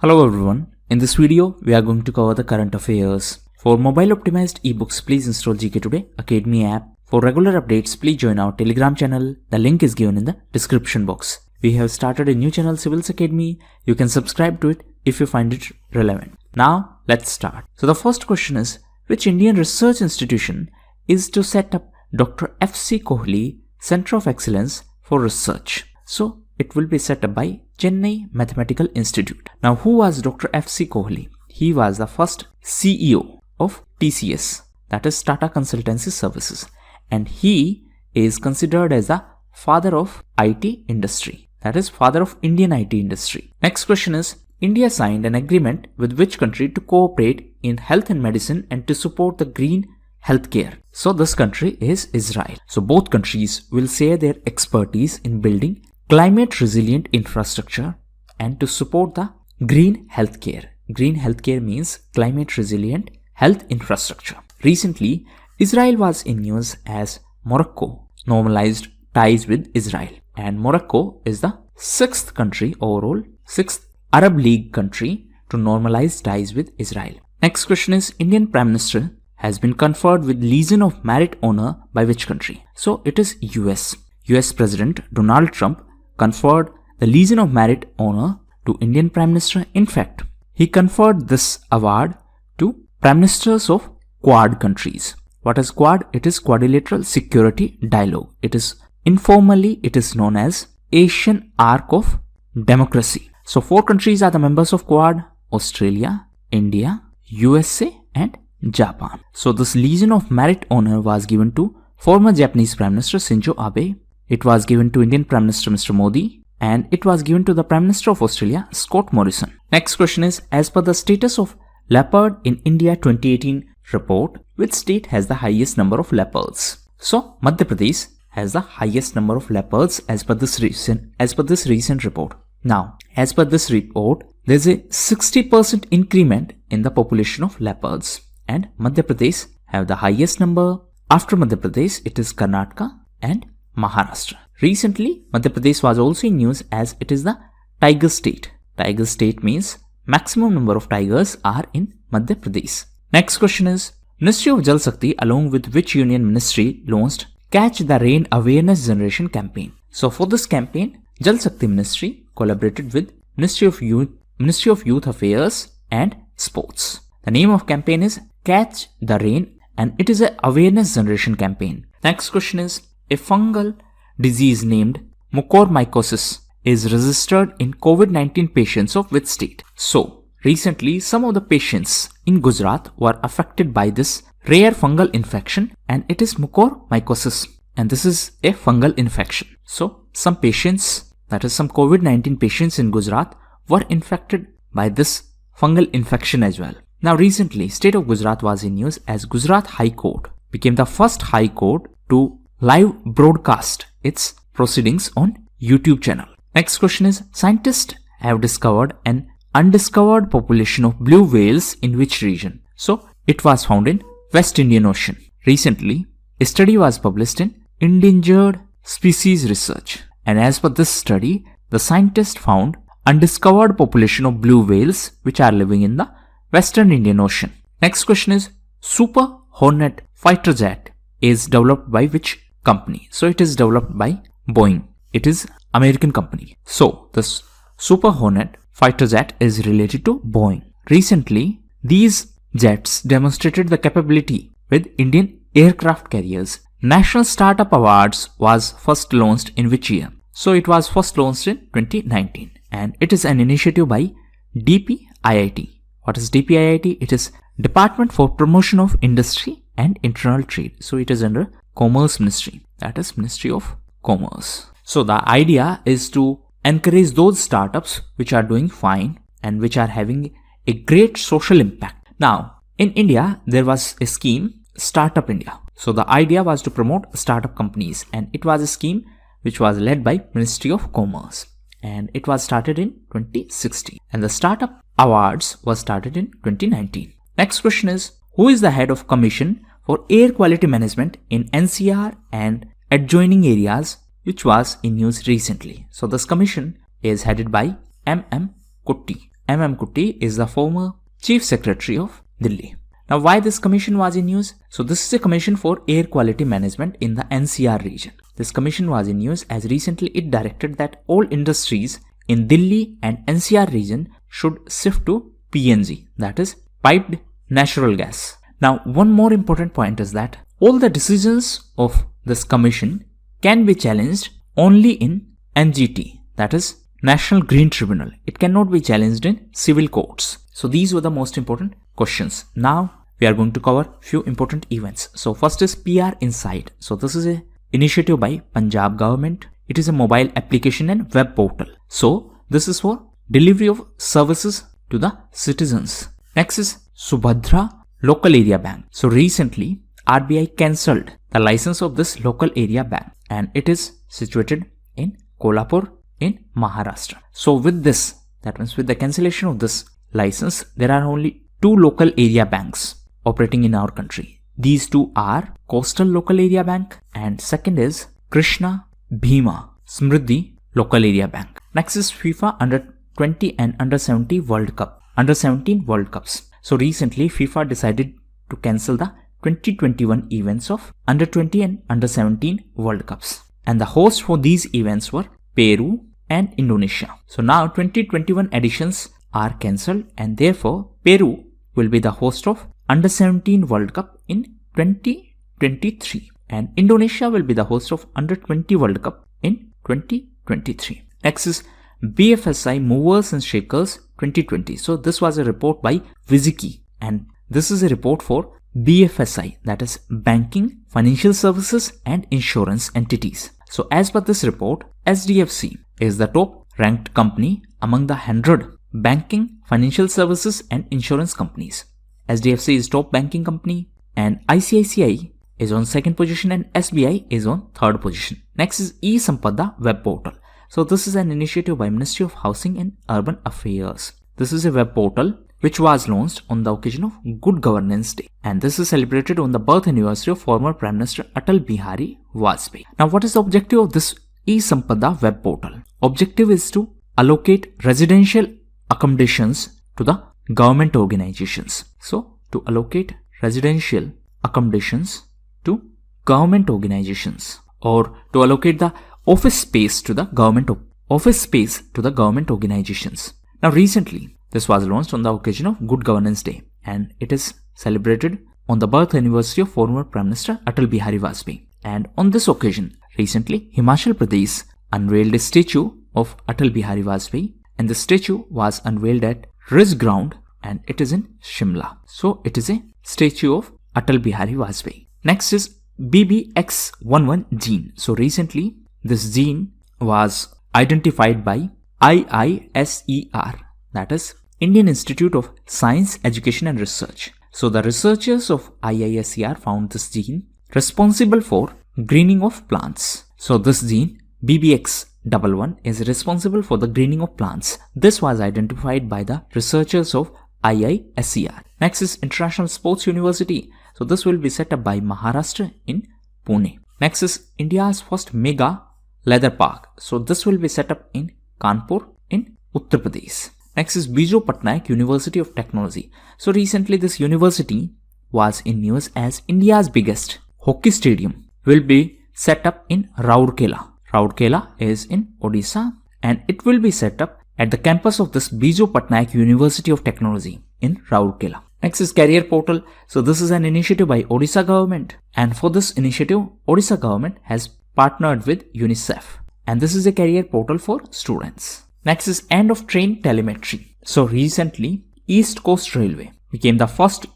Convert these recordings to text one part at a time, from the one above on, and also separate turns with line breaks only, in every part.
Hello everyone, in this video we are going to cover the current affairs. For mobile optimized ebooks, please install GKToday Academy app. For regular updates, please join our Telegram channel. The link is given in the description box. We have started a new channel, Civils Academy. You can subscribe to it if you find it relevant. Now let's start. So the first question is, which Indian research institution is to set up Dr. F.C. Kohli Center of Excellence for Research? So it will be set up by Chennai Mathematical Institute. Now, who was Dr. F.C. Kohli? He was the first CEO of TCS, that is Tata Consultancy Services, and he is considered as the father of IT industry, that is father of Indian IT industry. Next question is, India signed an agreement with which country to cooperate in health and medicine and to support the green healthcare? So this country is Israel. So both countries will share their expertise in building climate resilient infrastructure and to support the green healthcare. Green healthcare means climate resilient health infrastructure. Recently, Israel was in news as Morocco normalized ties with Israel, and Morocco is the sixth Arab League country to normalize ties with Israel. Next question is, Indian Prime Minister has been conferred with Legion of Merit honor by which country? So it is US. US President Donald Trump conferred the Legion of Merit honor to Indian Prime Minister. In fact, he conferred this award to Prime Ministers of Quad countries. What is Quad? It is Quadrilateral Security Dialogue. It is informally known as Asian Arc of Democracy. So 4 countries are the members of Quad: Australia, India, USA and Japan. So this Legion of Merit honor was given to former Japanese Prime Minister Shinzo Abe. It was given to Indian Prime Minister Mr. Modi, and it was given to the Prime Minister of Australia, Scott Morrison. Next question is, as per the status of leopard in India 2018 report, which state has the highest number of leopards? So Madhya Pradesh has the highest number of leopards as per this recent report. Now, as per this report, there is a 60% increment in the population of leopards, and Madhya Pradesh have the highest number. After Madhya Pradesh, it is Karnataka and Maharashtra. Recently, Madhya Pradesh was also in news as it is the tiger state. Tiger state means maximum number of tigers are in Madhya Pradesh. Next question is, Ministry of Jal Shakti along with which union ministry launched Catch the Rain Awareness Generation campaign? So for this campaign, Jal Shakti Ministry collaborated with Ministry of Youth Affairs and Sports. The name of campaign is Catch the Rain and it is an awareness generation campaign. Next question is, a fungal disease named mucormycosis is registered in COVID-19 patients of which state? So, recently some of the patients in Gujarat were affected by this rare fungal infection, and it is mucormycosis, and this is a fungal infection. So, some patients, that is some COVID-19 patients in Gujarat, were infected by this fungal infection as well. Now recently, state of Gujarat was in news as Gujarat High Court became the first High Court to live broadcast its proceedings on YouTube channel. Next question is, scientists have discovered an undiscovered population of blue whales in which region? So it was found in West Indian Ocean. Recently, a study was published in Endangered Species Research, and as per this study, the scientists found undiscovered population of blue whales which are living in the Western Indian Ocean. Next question is, Super Hornet fighter jet is developed by which company? So it is developed by Boeing. It is American company. So this Super Hornet fighter jet is related to Boeing. Recently, these jets demonstrated the capability with Indian aircraft carriers. National Startup Awards was first launched in which year? So it was first launched in 2019, and it is an initiative by DPIIT. What is DPIIT? It is Department for Promotion of Industry and Internal Trade. So it is under Commerce Ministry, that is Ministry of Commerce. So the idea is to encourage those startups which are doing fine and which are having a great social impact. Now in India there was a scheme, Startup India. So the idea was to promote startup companies, and it was a scheme which was led by Ministry of Commerce, and it was started in 2016, and the Startup Awards was started in 2019. Next question is, who is the head of Commission for Air Quality Management in NCR and adjoining areas, which was in news recently? So this commission is headed by M.M. Kutti. M.M. Kutti is the former Chief Secretary of Delhi. Now, why this commission was in news? So this is a commission for air quality management in the NCR region. This commission was in news as recently it directed that all industries in Delhi and NCR region should shift to PNG, that is piped natural gas. Now, one more important point is that all the decisions of this commission can be challenged only in NGT, that is National Green Tribunal. It cannot be challenged in civil courts. So these were the most important questions. Now we are going to cover few important events. So first is PR Insight. So this is a initiative by Punjab government. It is a mobile application and web portal. So this is for delivery of services to the citizens. Next is Subhadra Local Area Bank. So recently RBI cancelled the license of this local area bank and it is situated in Kolhapur in Maharashtra. So with this, that means with the cancellation of this license, there are only two local area banks operating in our country. These two are Coastal Local Area Bank and second is Krishna Bhima Smriddhi Local Area Bank. Next is FIFA Under 20 and Under 17 World Cup. Under 17 World Cups. So recently FIFA decided to cancel the 2021 events of Under 20 and Under 17 World Cups. And the hosts for these events were Peru and Indonesia. So now 2021 editions are cancelled and therefore Peru will be the host of Under 17 World Cup in 2023 and Indonesia will be the host of Under 20 World Cup in 2023. Next is BFSI Movers and Shakers 2020. So this was a report by Viziki and this is a report for BFSI, that is banking, financial services and insurance entities. So as per this report, SDFC is the top ranked company among the 100 banking, financial services and insurance companies. SDFC is top banking company and ICICI is on second position and SBI is on third position. Next is eSampada web portal. So this is an initiative by Ministry of Housing and Urban Affairs. This is a web portal which was launched on the occasion of Good Governance Day and this is celebrated on the birth anniversary of former Prime Minister Atal Bihari Vajpayee. Now what is the objective of this eSampada web portal? Objective is to allocate residential accommodations to the government organizations. So to allocate residential accommodations to government organizations or to allocate the office space to the government organizations. Now recently this was launched on the occasion of Good Governance Day and it is celebrated on the birth anniversary of former Prime Minister Atal Bihari Vajpayee. And on this occasion, recently Himachal Pradesh unveiled a statue of Atal Bihari Vajpayee and the statue was unveiled at Ridge Ground and it is in Shimla. So it is a statue of Atal Bihari Vajpayee. Next is BBX11 gene. So recently this gene was identified by IISER, that is Indian Institute of Science, Education and Research. So the researchers of IISER found this gene responsible for greening of plants. So this gene BBX11 is responsible for the greening of plants. This was identified by the researchers of IISER. Next is International Sports University. So this will be set up by Maharashtra in Pune. Next is India's first mega leather park. So this will be set up in Kanpur in Uttar Pradesh. Next is Bijo Patnaik University of Technology. So recently this university was in news as India's biggest hockey stadium will be set up in Rourkela. Rourkela is in Odisha and it will be set up at the campus of this Bijo Patnaik University of Technology in Rourkela. Next is Career Portal. So this is an initiative by Odisha government and for this initiative Odisha government has partnered with UNICEF and this is a career portal for students. Next is end of train telemetry. So recently East Coast Railway became the first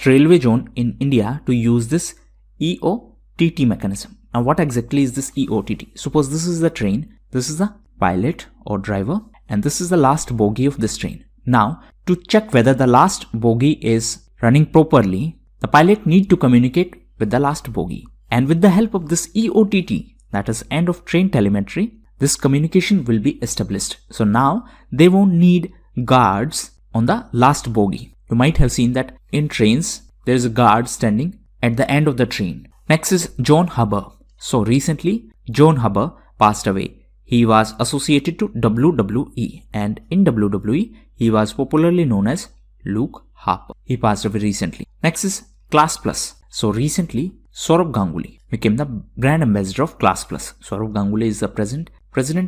railway zone in India to use this EOTT mechanism. Now what exactly is this EOTT? Suppose this is the train, this is the pilot or driver and this is the last bogie of this train. Now to check whether the last bogie is running properly, the pilot need to communicate with the last bogie. And with the help of this EOTT, that is end of train telemetry, this communication will be established. So now they won't need guards on the last bogie. You might have seen that in trains, there is a guard standing at the end of the train. Next is John Huber. So recently, John Huber passed away. he was associated to WWE, and in WWE, he was popularly known as Luke Harper. He passed away recently. Next is Class Plus. So recently, Saurabh Ganguly became the brand ambassador of Class Plus. Saurabh Ganguly is the president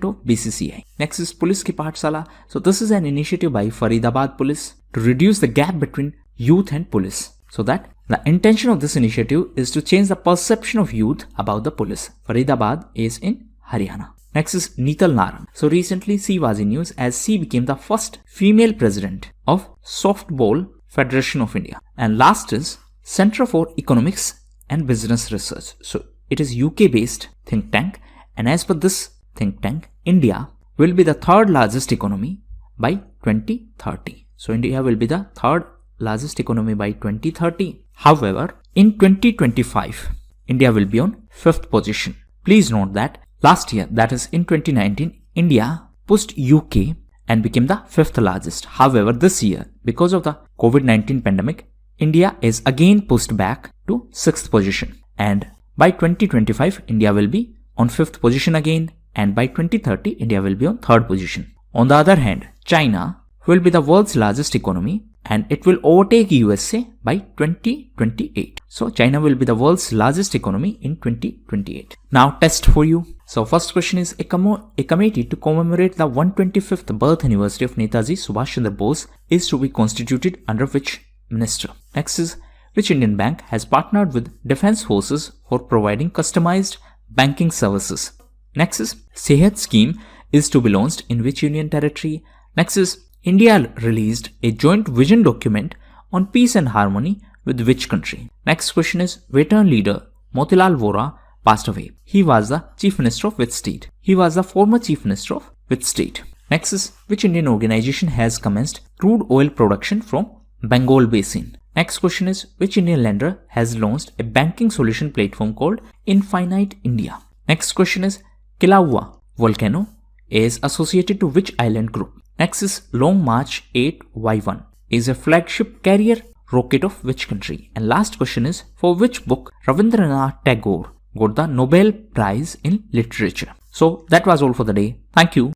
of BCCI. Next is Police Ki Pathshala. So this is an initiative by Faridabad Police to reduce the gap between youth and police. So that the intention of this initiative is to change the perception of youth about the police. Faridabad is in Haryana. Next is Neetal Naran. So recently she was in news as she became the first female president of Softball Federation of India. And last is Center for Economics and Business Research. So it is UK based think tank, and as per this think tank, India will be the third largest economy by 2030. So India will be the third largest economy by 2030. However, in 2025, India will be on 5th position. Please note that last year, that is in 2019, India pushed UK and became the 5th largest. However, this year, because of the COVID-19 pandemic, India is again pushed back to 6th position. And by 2025, India will be on 5th position again. And by 2030, India will be on 3rd position. On the other hand, China will be the world's largest economy and it will overtake USA by 2028. So China will be the world's largest economy in 2028. Now test for you. So first question is, a committee to commemorate the 125th birth anniversary of Netaji Subhash Chandra Bose is to be constituted under which minister? Next is, which Indian bank has partnered with defense forces for providing customized banking services? Next is, Sehat scheme is to be launched in which union territory? Next is, India released a joint vision document on peace and harmony with which country? Next question is, veteran leader Motilal Vora passed away. He was the chief minister of which state? He was the former chief minister of which state? Next is, which Indian organization has commenced crude oil production from Bengal Basin? Next question is, which Indian lender has launched a banking solution platform called Infinite India? Next question is, Kilauea volcano is associated to which island group? Next is, Long March 8Y1 is a flagship carrier rocket of which country? And last question is, for which book Rabindranath Tagore got the Nobel Prize in Literature? So that was all for the day. Thank you.